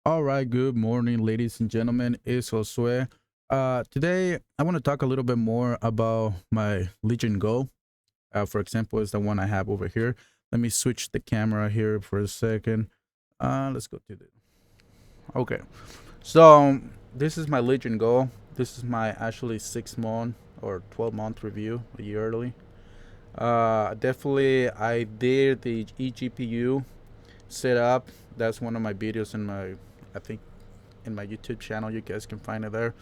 All right, good morning, ladies and gentlemen. It's Josue. Today, I want to talk a little bit more about my Legion Go. For example, is the one I have over here. Let me switch the camera here for a second. Let's go to the. Okay, so this is my Legion Go. This is my actually 6 month or 12-month review a year early. Definitely, I did the eGPU setup. That's one of my videos in my, I think, in my YouTube channel. You guys can find it there.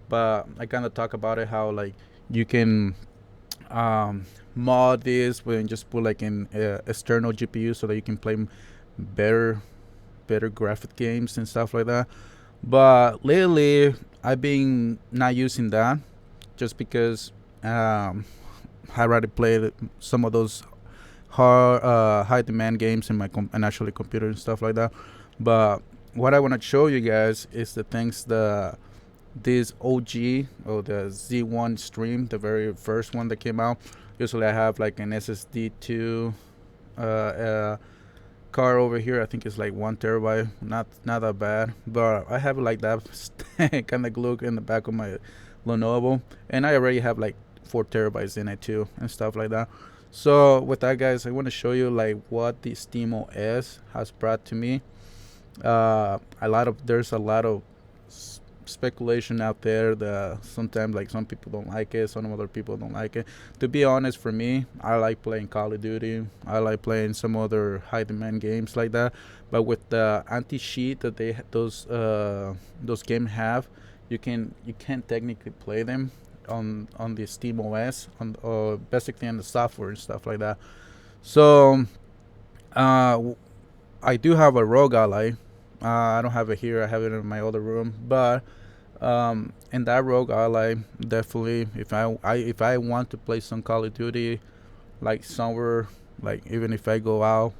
But I kind of talk about it how like you can um, mod this and just put like an external GPU so that you can play better better graphic games and stuff like that. But lately, I've been not using that just because I rather play some of those high demand games in my and actually computer and stuff like that. But what I want to show you guys is the things that this OG or the Z1 stream, the very first one that came out. Usually I have like an SSD 2 card over here. I think it's like 1 terabyte, not that bad, but I have it like that kind of glue in the back of my Lenovo, and I already have like 4 terabytes in it too and stuff like that. So with that, guys, I want to show you like what the steamOS has brought to me. There's a lot of speculation out there that sometimes like some people don't like it, some other people don't like it. To be honest, for me, I like playing Call of Duty. I like playing some other high demand games like that. But with the anti cheat that those games have, you can technically play them on the Steam OS on basically on the software and stuff like that. So uh, I do have a Rogue Ally. I don't have it here. I have it in my other room. But in that Rogue Ally, definitely, if I want to play some Call of Duty, like somewhere, like even if I go out,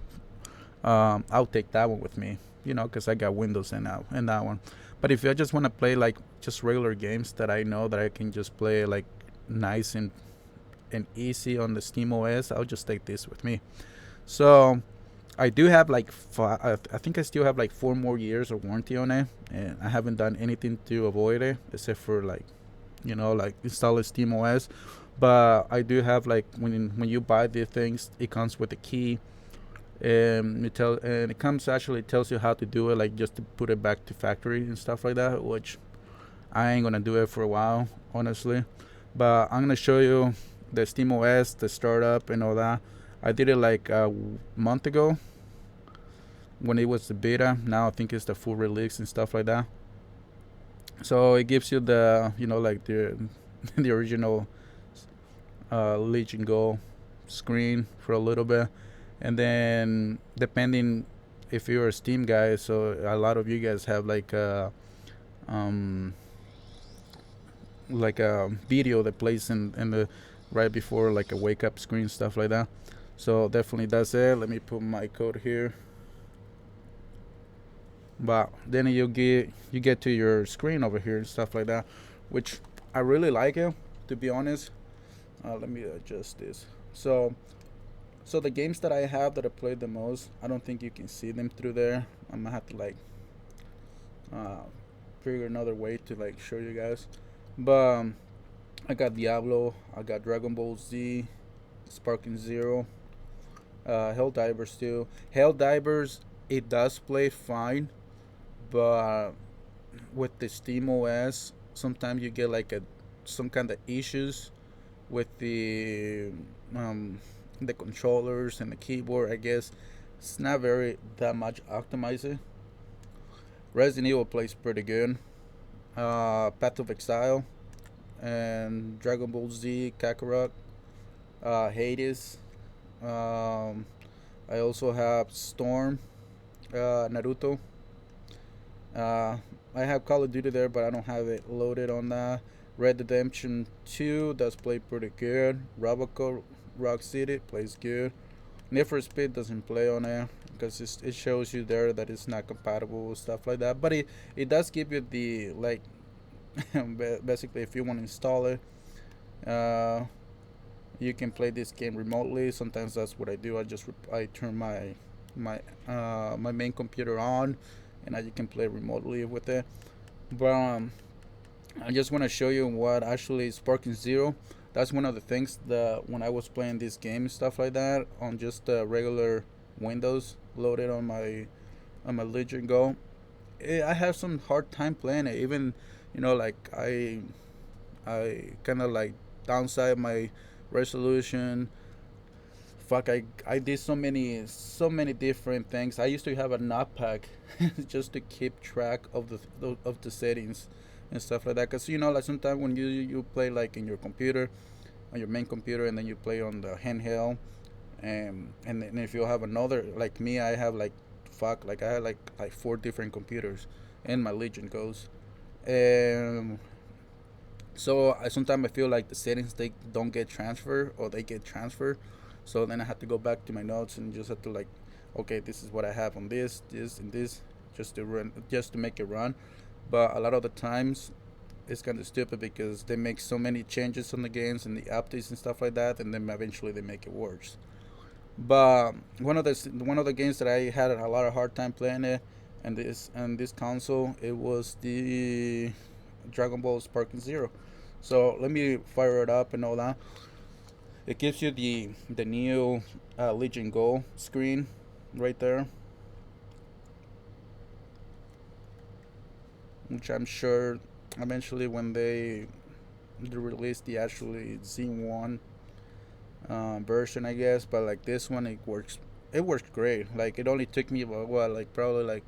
I'll take that one with me. Because I got Windows in that one. But if I just want to play like just regular games that I know that I can just play like nice and easy on the Steam OS, I'll just take this with me. So I do have like I think I still have like 4 more years of warranty on it, and I haven't done anything to avoid it except for like like install a steamOS. But I do have like when you buy the things, it comes with a key, and it comes actually tells you how to do it, like just to put it back to factory and stuff like that. Which I ain't gonna do it for a while, honestly. But I'm gonna show you the steamOS, the startup, and all that. I did it like a month ago when it was the beta. Now I think it's the full release and stuff like that. So it gives you the like the the original Legion Go screen for a little bit, and then depending if you're a Steam guy, so a lot of you guys have um like a video that plays in the right before like a wake up screen, stuff like that. So definitely that's it. Let me put my code here. But then you get to your screen over here and stuff like that, which I really like it, to be honest. Let me adjust this. So the games that I have that I played the most, I don't think you can see them through there. I'm gonna have to like uh, figure another way to like show you guys. But I got Diablo, I got Dragon Ball Z, Sparking Zero, Helldivers too. Helldivers, it does play fine, but with the Steam OS, sometimes you get like a some kind of issues with um, the controllers and the keyboard. I guess it's not very that much optimized. Resident Evil plays pretty good. Path of Exile and Dragon Ball Z, Kakarot, Hades. Um, I also have Storm, Naruto. Uh, I have Call of Duty there, but I don't have it loaded on that. Red Redemption 2 does play pretty good. Robocop Rock City plays good. Need for Speed doesn't play on there because it shows you there that it's not compatible, stuff like that. But it does give you the like basically if you want to install it, uh, you can play this game remotely. Sometimes that's what I do. I turn my main computer on, and now you can play remotely with it. But I just want to show you what actually is Sparking Zero. That's one of the things that when I was playing this game and stuff like that on just regular Windows loaded on my Legion Go, I have some hard time playing it. Even like I kind of like downside my resolution. Fuck, I did so many different things. I used to have a notepad just to keep track of the settings and stuff like that. Cause like sometimes when you play like in your computer, on your main computer, and then you play on the handheld, and then if you have another like me, I have like fuck like I had like four different computers, and my Legion goes, and so I sometimes I feel like the settings they don't get transferred or they get transferred, so then I have to go back to my notes and just have to like, okay, this is what I have on this, and this, just to make it run. But a lot of the times, it's kind of stupid because they make so many changes on the games and the updates and stuff like that, and then eventually they make it worse. But one of the games that I had a lot of hard time playing it, and this console, it was the Dragon Ball Sparking Zero. So let me fire it up and all that. It gives you the new Legion Go screen right there, which I'm sure eventually when they release the actually Z1 version, I guess. But like this one, it works great. Like it only took me about what, like probably like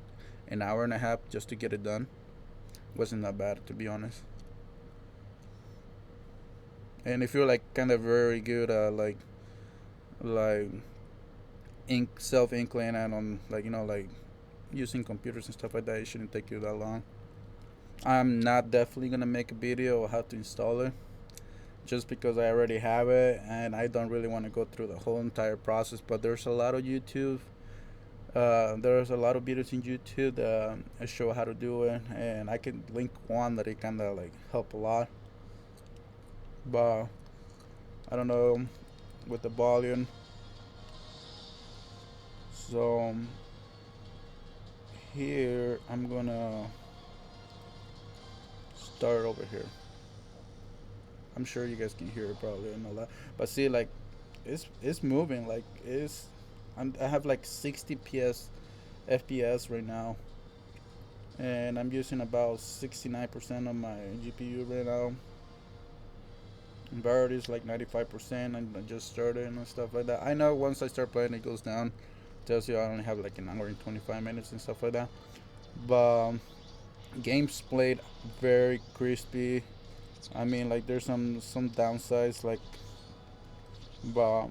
an hour and a half just to get it done. Wasn't that bad, to be honest. And if you're like kind of very good like ink self inkling and on like like using computers and stuff like that, it shouldn't take you that long. I'm not definitely gonna make a video on how to install it, just because I already have it and I don't really want to go through the whole entire process. But there's a lot of videos in YouTube that show how to do it, and I can link one that it kind of like help a lot. But I don't know with the volume. So here I'm gonna start over here. I'm sure you guys can hear it probably and all that. But see, like, it's moving. Like, I have like 60 FPS right now, and I'm using about 69% of my GPU right now. Barrett is like 95%, and I just started and stuff like that. I know once I start playing, it goes down. Tells you I only have like an hour and 25 minutes and stuff like that. But games played very crispy. I mean, like there's some downsides, like, but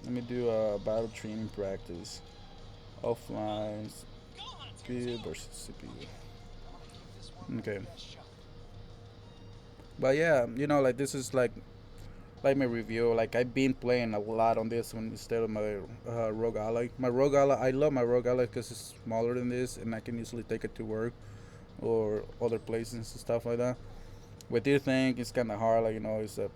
let me do a battle training practice. Offline, CPU versus CPU. Okay, but yeah, like this is like my review. Like I've been playing a lot on this one instead of my Rogue Ally. My Rogue Ally, I love my Rogue Ally because it's smaller than this, and I can easily take it to work or other places and stuff like that. With this thing, it's kind of hard. Like it's a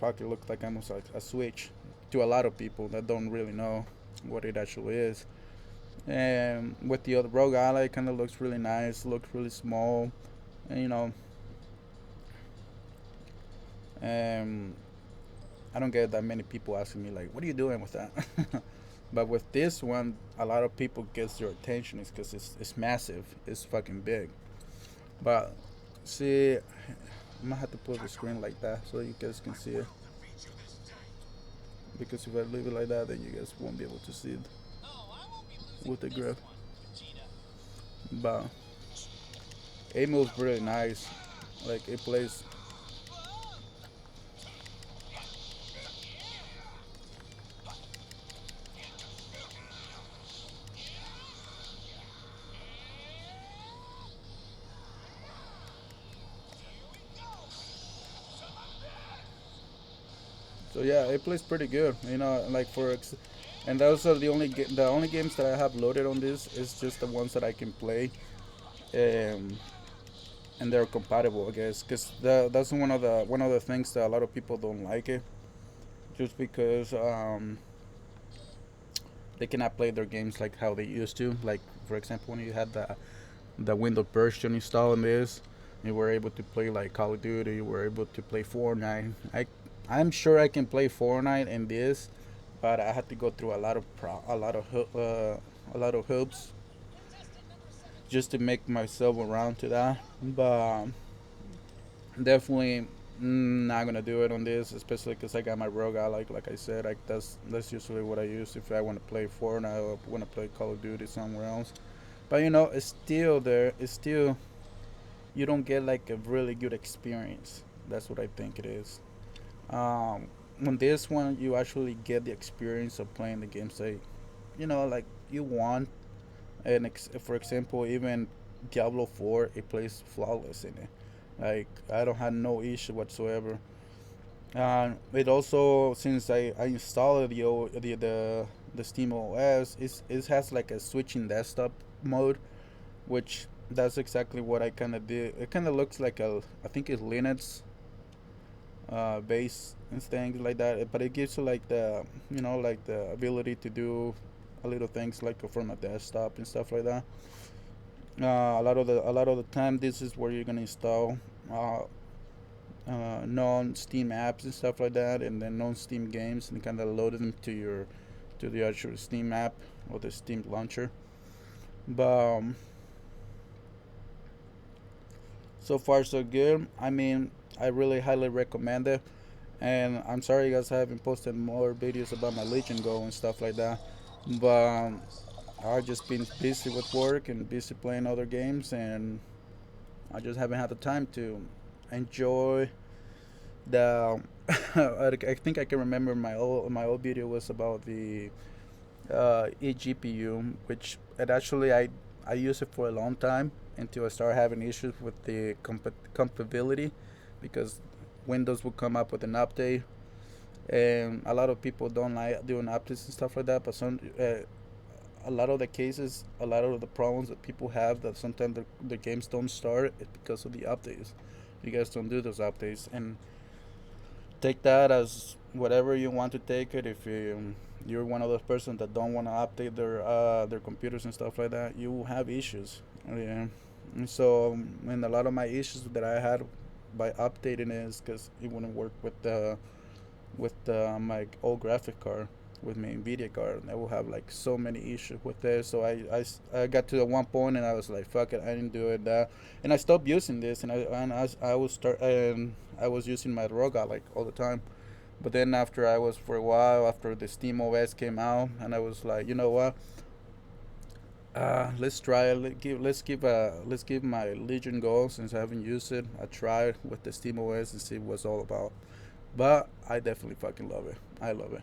pocket looks like almost like a Switch to a lot of people that don't really know what it actually is. And with the other Rogue Ally, it kind of looks really nice. Looks really small, and um, I don't get that many people asking me like, "What are you doing with that?" But with this one, a lot of people gets their attention is because it's massive. It's fucking big. But see, I'm gonna have to put the screen like that so you guys can see it. Because if I leave it like that, then you guys won't be able to see it with the graph. But it moves really nice. Like it plays. So yeah, it plays pretty good. Like and those are the only games that I have loaded on this is just the ones that I can play, um, and they're compatible, I guess. Cause that's one of the things that a lot of people don't like it, just because They cannot play their games like how they used to. Like for example, when you had the Windows version installed on this, you were able to play like Call of Duty. You were able to play Fortnite. I'm sure I can play Fortnite in this, but I had to go through a lot of hoops just to make myself around to that. But definitely not gonna do it on this, especially because I got my rogue ally. Like I said, that's usually what I use if I want to play Fortnite or want to play Call of Duty somewhere else. But it's still there. It's still you don't get like a really good experience. That's what I think it is. Um, on this one, you actually get the experience of playing the games that like you want. And for example, even Diablo 4, it plays flawless in it. Like I don't have no issue whatsoever. It also, since I installed the steamOS, it has like a switching desktop mode, which that's exactly what I kind of did. It kind of looks like I think it's Linux base and things like that, but it gives you like like the ability to do a little things like from a desktop and stuff like that. A lot of the time, this is where you're gonna install non-Steam apps and stuff like that, and then non-Steam games, and kind of load them to the actual Steam app or the Steam launcher. But so far so good. I mean, I really highly recommend it. And I'm sorry, guys, I haven't posted more videos about my Legion Go and stuff like that. But I've just been busy with work and busy playing other games, and I just haven't had the time to enjoy the. I think I can remember my old video was about the eGPU, which it actually I used it for a long time until I started having issues with the compatibility, because Windows will come up with an update, and a lot of people don't like doing updates and stuff like that. But a lot of the cases, a lot of the problems that people have, that sometimes the games don't start, it's because of the updates. You guys don't do those updates, and take that as whatever you want to take it. If you're one of those persons that don't want to update their computers and stuff like that, you will have issues. Yeah. And so, and a lot of my issues that I had by updating it is because it wouldn't work with my old graphic card, with my Nvidia card. I will have like so many issues with it. So I got to one point and I was like, fuck it, I didn't do it. And I stopped using this, I was I was using my Roga like all the time. But then after I was for a while after the steamOS came out, and I was like, you know what? Let's try it. Let's give my Legion Go, since I haven't used it, a try with the steamOS and see what's all about. But I definitely fucking love it. I love it.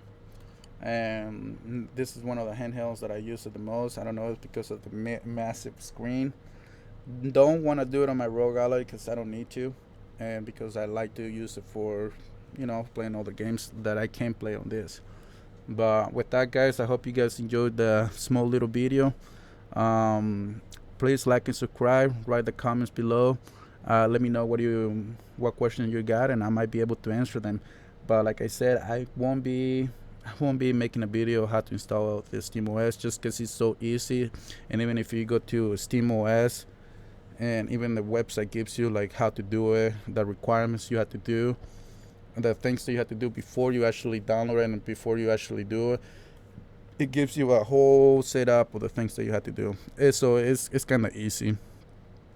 And this is one of the handhelds that I use it the most. I don't know, it's because of the massive screen. Don't want to do it on my Rogue Ally because I don't need to, and because I like to use it for playing all the games that I can't play on this. But with that, guys, I hope you guys enjoyed the small little video. um, Please like and subscribe, write the comments below. Let me know what questions you got, and I might be able to answer them. But like I said, I won't be making a video how to install the steamOS, just because it's so easy. And even if you go to steamOS, and even the website gives you like how to do it, the requirements you have to do, the things that you have to do before you actually download it and before you actually do it. It gives you a whole setup of the things that you have to do. So it's kind of easy.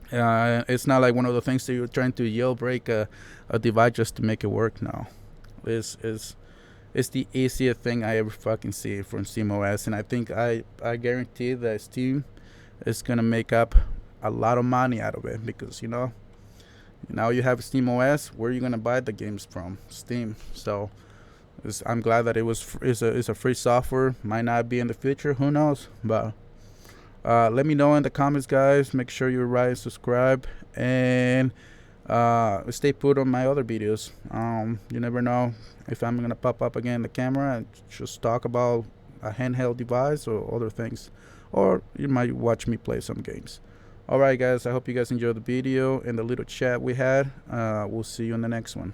It's not like one of the things that you're trying to jailbreak a device just to make it work now. It's the easiest thing I ever fucking see from SteamOS, and I think I guarantee that Steam is gonna make up a lot of money out of it, because now you have SteamOS. Where are you gonna buy the games from? Steam. So I'm glad that it's a free software. Might not be in the future. Who knows? But let me know in the comments, guys. Make sure you write, subscribe, and stay put on my other videos. You never know if I'm gonna pop up again in the camera and just talk about a handheld device or other things, or you might watch me play some games. All right, guys. I hope you guys enjoyed the video and the little chat we had. We'll see you in the next one.